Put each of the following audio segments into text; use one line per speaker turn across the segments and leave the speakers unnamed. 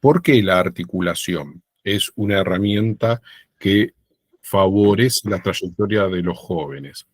¿Por qué la articulación es una herramienta que favorece la trayectoria de los jóvenes?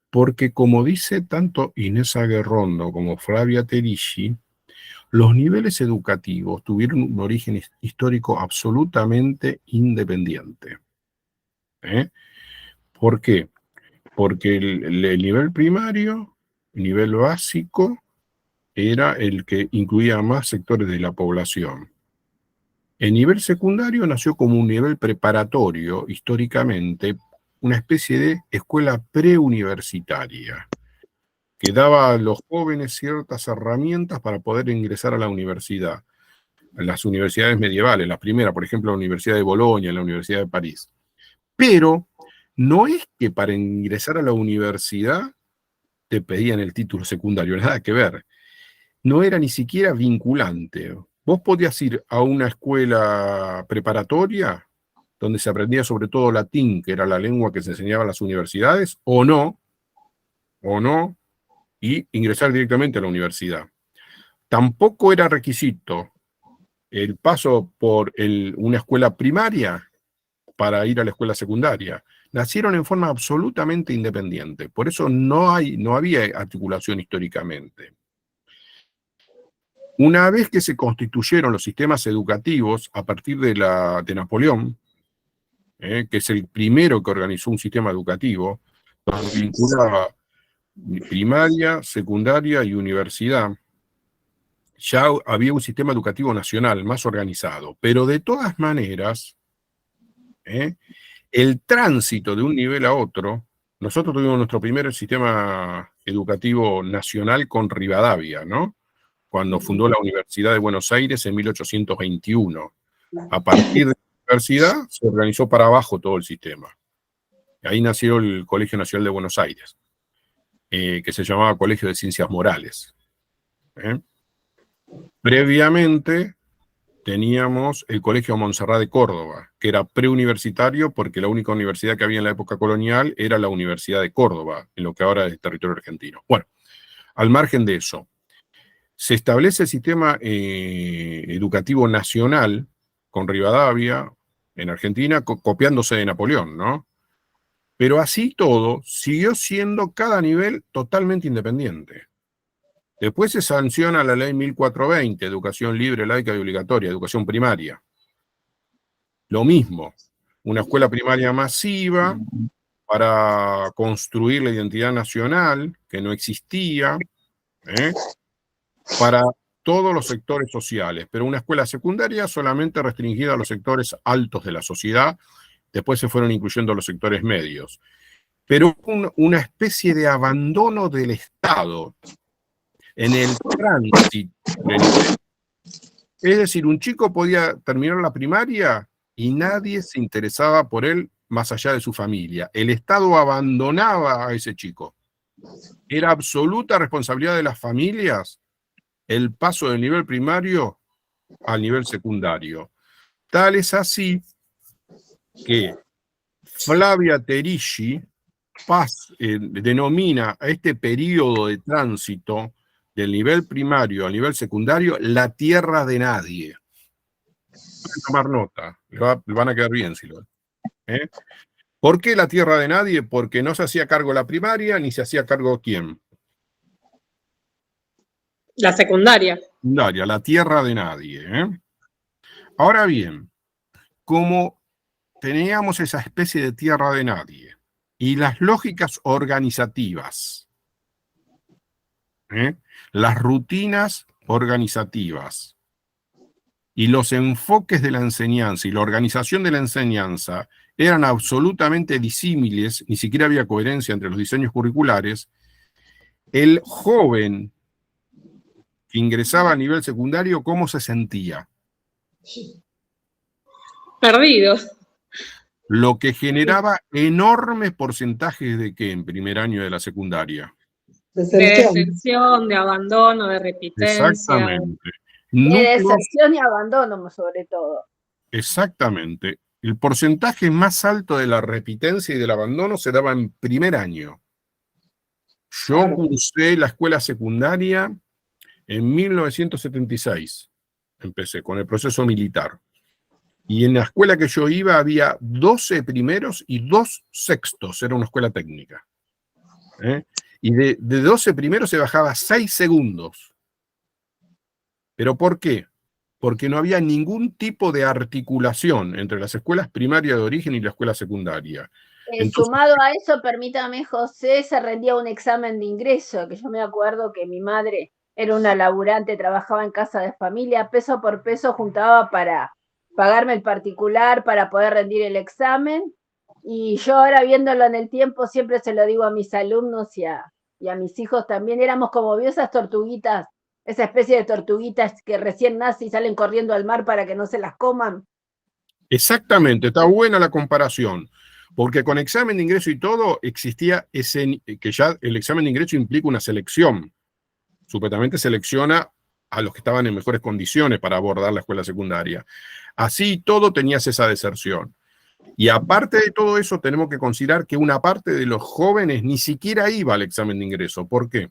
Porque, como dice tanto Inés Aguerrondo como Flavia Terisci, los niveles educativos tuvieron un origen histórico absolutamente independiente. ¿Por qué? Porque el nivel primario, el nivel básico, era el que incluía más sectores de la población. El nivel secundario nació como un nivel preparatorio, históricamente, una especie de escuela preuniversitaria, que daba a los jóvenes ciertas herramientas para poder ingresar a la universidad. Las universidades medievales, la primera, por ejemplo, la Universidad de Bolonia, la Universidad de París. Pero no es que para ingresar a la universidad te pedían el título secundario, nada que ver. No era ni siquiera vinculante. Vos podías ir a una escuela preparatoria donde se aprendía sobre todo latín, que era la lengua que se enseñaba en las universidades, o no, y ingresar directamente a la universidad. Tampoco era requisito el paso por una escuela primaria para ir a la escuela secundaria. Nacieron en forma absolutamente independiente. Por eso no había articulación históricamente. Una vez que se constituyeron los sistemas educativos a partir de Napoleón, que es el primero que organizó un sistema educativo, donde vinculaba primaria, secundaria y universidad, ya había un sistema educativo nacional más organizado. Pero de todas maneras, el tránsito de un nivel a otro, nosotros tuvimos nuestro primer sistema educativo nacional con Rivadavia, ¿no? Cuando fundó la Universidad de Buenos Aires en 1821. A partir de la universidad se organizó para abajo todo el sistema. Ahí nació el Colegio Nacional de Buenos Aires, que se llamaba Colegio de Ciencias Morales. Previamente teníamos el Colegio Montserrat de Córdoba, que era preuniversitario porque la única universidad que había en la época colonial era la Universidad de Córdoba, en lo que ahora es el territorio argentino. Bueno, al margen de eso, se establece el sistema educativo nacional con Rivadavia en Argentina, copiándose de Napoleón, ¿no? Pero así todo, siguió siendo cada nivel totalmente independiente. Después se sanciona la ley 1420, educación libre, laica y obligatoria, educación primaria. Lo mismo, una escuela primaria masiva para construir la identidad nacional, que no existía, para todos los sectores sociales, pero una escuela secundaria solamente restringida a los sectores altos de la sociedad, después se fueron incluyendo los sectores medios. Pero una especie de abandono del Estado en el tránsito. Es decir, un chico podía terminar la primaria y nadie se interesaba por él más allá de su familia. El Estado abandonaba a ese chico. Era absoluta responsabilidad de las familias el paso del nivel primario al nivel secundario. Tal es así que Flavia Terisci denomina a este periodo de tránsito del nivel primario al nivel secundario la tierra de nadie. Pueden tomar nota, le van a quedar bien si lo... ¿Por qué la tierra de nadie? Porque no se hacía cargo la primaria, ni se hacía cargo ¿quién?
La secundaria.
La tierra de nadie. Ahora bien, como teníamos esa especie de tierra de nadie y las lógicas organizativas, las rutinas organizativas y los enfoques de la enseñanza y la organización de la enseñanza eran absolutamente disímiles, ni siquiera había coherencia entre los diseños curriculares, el joven que ingresaba a nivel secundario, ¿cómo se sentía?
Perdidos.
Lo que generaba enormes porcentajes de ¿qué? En primer año de la secundaria.
De deserción, de abandono, de repitencia.
Exactamente.
De deserción y abandono, sobre todo.
Exactamente. El porcentaje más alto de la repitencia y del abandono se daba en primer año. Yo cursé la escuela secundaria en 1976. empecé, con el proceso militar. Y en la escuela que yo iba había 12 primeros y 2 sextos, era una escuela técnica. Y de 12 primeros se bajaba 6 segundos. ¿Pero por qué? Porque no había ningún tipo de articulación entre las escuelas primarias de origen y la escuela secundaria. Entonces,
sumado a eso, permítame, José, se rendía un examen de ingreso, que yo me acuerdo que mi madre era una laburante, trabajaba en casa de familia, peso por peso juntaba para pagarme el particular, para poder rendir el examen, y yo ahora viéndolo en el tiempo, siempre se lo digo a mis alumnos y a mis hijos también, éramos como vio esas tortuguitas, esa especie de tortuguitas que recién nacen y salen corriendo al mar para que no se las coman.
exactamente, está buena la comparación, porque con examen de ingreso y todo existía que ya el examen de ingreso implica una selección. Supuestamente selecciona a los que estaban en mejores condiciones para abordar la escuela secundaria. Así todo tenías esa deserción. Y aparte de todo eso, tenemos que considerar que una parte de los jóvenes ni siquiera iba al examen de ingreso. ¿Por qué?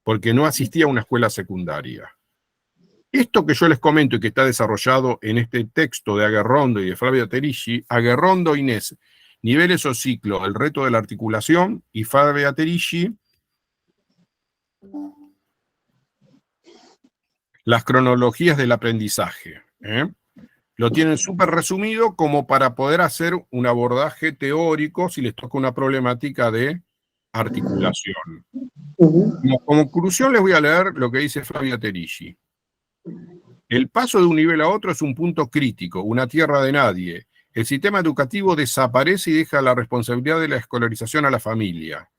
Porque no asistía a una escuela secundaria. Esto que yo les comento y que está desarrollado en este texto de Aguerrondo y de Flavia Terici, Aguerrondo, Inés, niveles o ciclo, el reto de la articulación, y Flavia Terici, las cronologías del aprendizaje. Lo tienen súper resumido como para poder hacer un abordaje teórico si les toca una problemática de articulación. Como conclusión les voy a leer lo que dice Flavia Terici. El paso de un nivel a otro es un punto crítico, una tierra de nadie. El sistema educativo desaparece y deja la responsabilidad de la escolarización a la familia.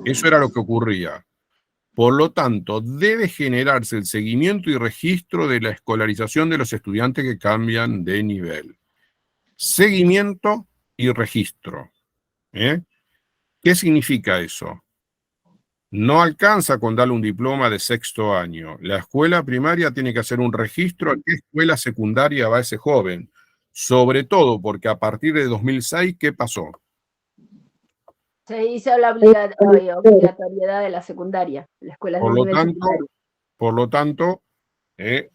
Eso era lo que ocurría. Por lo tanto, debe generarse el seguimiento y registro de la escolarización de los estudiantes que cambian de nivel. Seguimiento y registro. ¿Qué significa eso? No alcanza con darle un diploma de 6º año. La escuela primaria tiene que hacer un registro a qué escuela secundaria va ese joven. Sobre todo porque a partir de 2006, ¿qué pasó?
Se hizo la obligatoriedad de la secundaria, la escuela de nivel secundario.
Por lo tanto,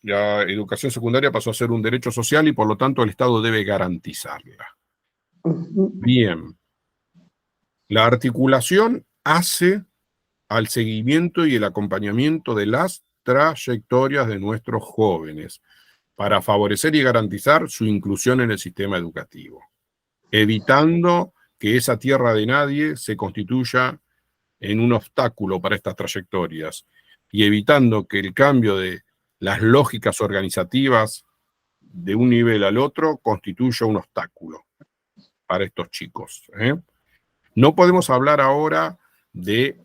la educación secundaria pasó a ser un derecho social y por lo tanto el Estado debe garantizarla. Bien. La articulación hace al seguimiento y el acompañamiento de las trayectorias de nuestros jóvenes para favorecer y garantizar su inclusión en el sistema educativo, evitando que esa tierra de nadie se constituya en un obstáculo para estas trayectorias y evitando que el cambio de las lógicas organizativas de un nivel al otro constituya un obstáculo para estos chicos. No podemos hablar ahora de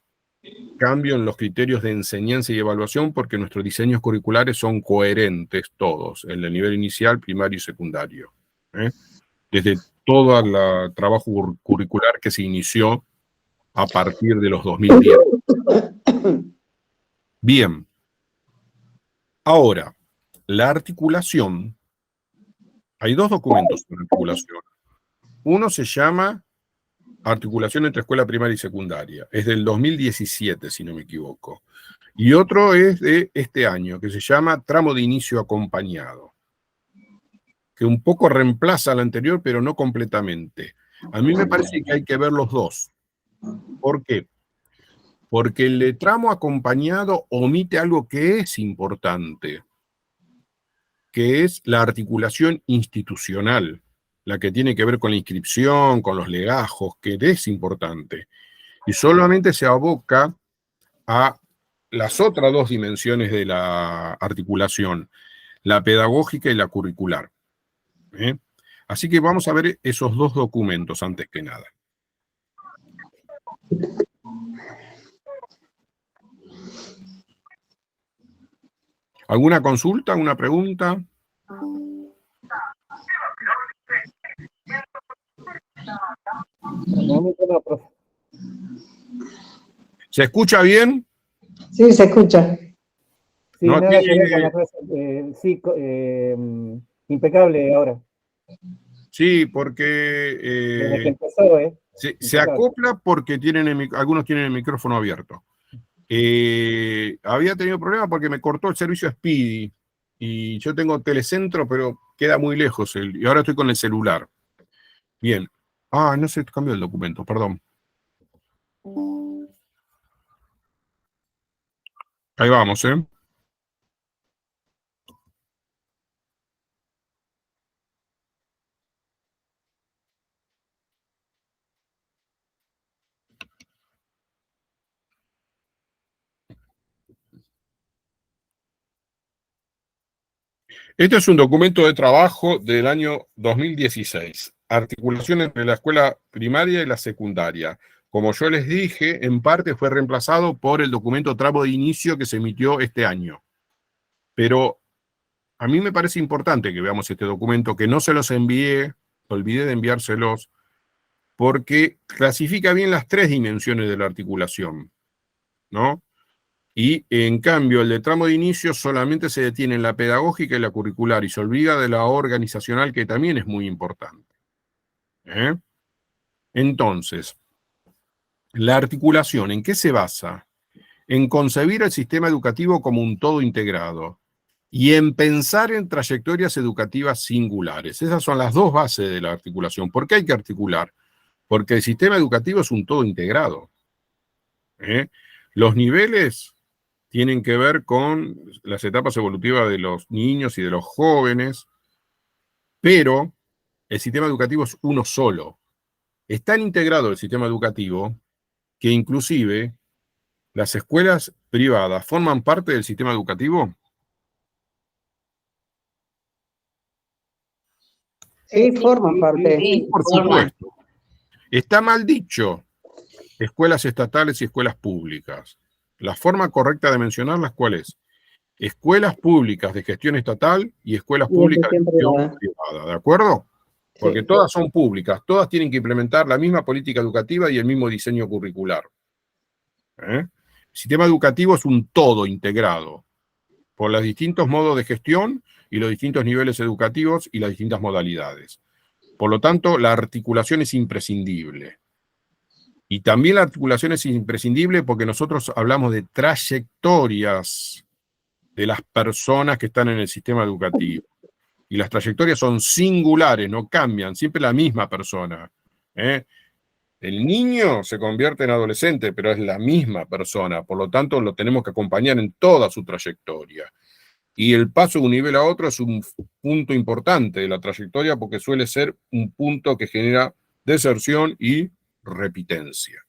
cambio en los criterios de enseñanza y evaluación porque nuestros diseños curriculares son coherentes todos, en el nivel inicial, primario y secundario. Desde todo el trabajo curricular que se inició a partir de los 2010. Bien. Ahora, la articulación, hay 2 documentos sobre articulación. Uno se llama Articulación entre escuela primaria y secundaria. Es del 2017, si no me equivoco. Y otro es de este año, que se llama Tramo de inicio acompañado, que un poco reemplaza al anterior, pero no completamente. A mí me parece que hay que ver los dos. ¿Por qué? Porque el de tramo acompañado omite algo que es importante, que es la articulación institucional, la que tiene que ver con la inscripción, con los legajos, que es importante. Y solamente se aboca a las otras 2 dimensiones de la articulación, la pedagógica y la curricular. Así que vamos a ver esos 2 documentos antes que nada. ¿Alguna consulta, alguna pregunta? ¿Se escucha bien?
Sí, se escucha.
Sí,
no
nada que
tiene...
ver con la clase, sí, impecable ahora.
Sí, porque
Desde que empezó,
se acopla porque algunos tienen el micrófono abierto. Había tenido problemas porque me cortó el servicio Speedy y yo tengo Telecentro, pero queda muy lejos, y ahora estoy con el celular. Bien. Ah, no se cambió el documento, perdón. Ahí vamos, ¿eh? Este es un documento de trabajo del año 2016. Articulación entre la escuela primaria y la secundaria. Como yo les dije, en parte fue reemplazado por el documento tramo de inicio que se emitió este año. Pero a mí me parece importante que veamos este documento, que no se los envié, olvidé de enviárselos, porque clasifica bien las tres dimensiones de la articulación, ¿no? Y en cambio, el de tramo de inicio solamente se detiene en la pedagógica y la curricular y se olvida de la organizacional, que también es muy importante. Entonces, la articulación, ¿en qué se basa? En concebir el sistema educativo como un todo integrado y en pensar en trayectorias educativas singulares. Esas son las dos bases de la articulación. ¿Por qué hay que articular? Porque el sistema educativo es un todo integrado. Los niveles tienen que ver con las etapas evolutivas de los niños y de los jóvenes, pero el sistema educativo es uno solo. Es tan integrado el sistema educativo que inclusive las escuelas privadas forman parte del sistema educativo.
Sí, forman parte.
Sí,
Por supuesto. Está mal dicho escuelas estatales y escuelas públicas. La forma correcta de mencionarlas, ¿cuál es? Escuelas públicas de gestión estatal y escuelas
Y de
públicas de
gestión
gestión
privada.
privada, ¿de acuerdo? Porque
Sí.
todas son públicas, todas tienen que implementar la misma política educativa y el mismo diseño curricular. El sistema educativo es un todo integrado por los distintos modos de gestión y los distintos niveles educativos y las distintas modalidades. Por lo tanto, la articulación es imprescindible. Y también la articulación es imprescindible porque nosotros hablamos de trayectorias de las personas que están en el sistema educativo. Y las trayectorias son singulares, no cambian, siempre la misma persona. El niño se convierte en adolescente, pero es la misma persona, por lo tanto lo tenemos que acompañar en toda su trayectoria. Y el paso de un nivel a otro es un punto importante de la trayectoria porque suele ser un punto que genera deserción y repitencia.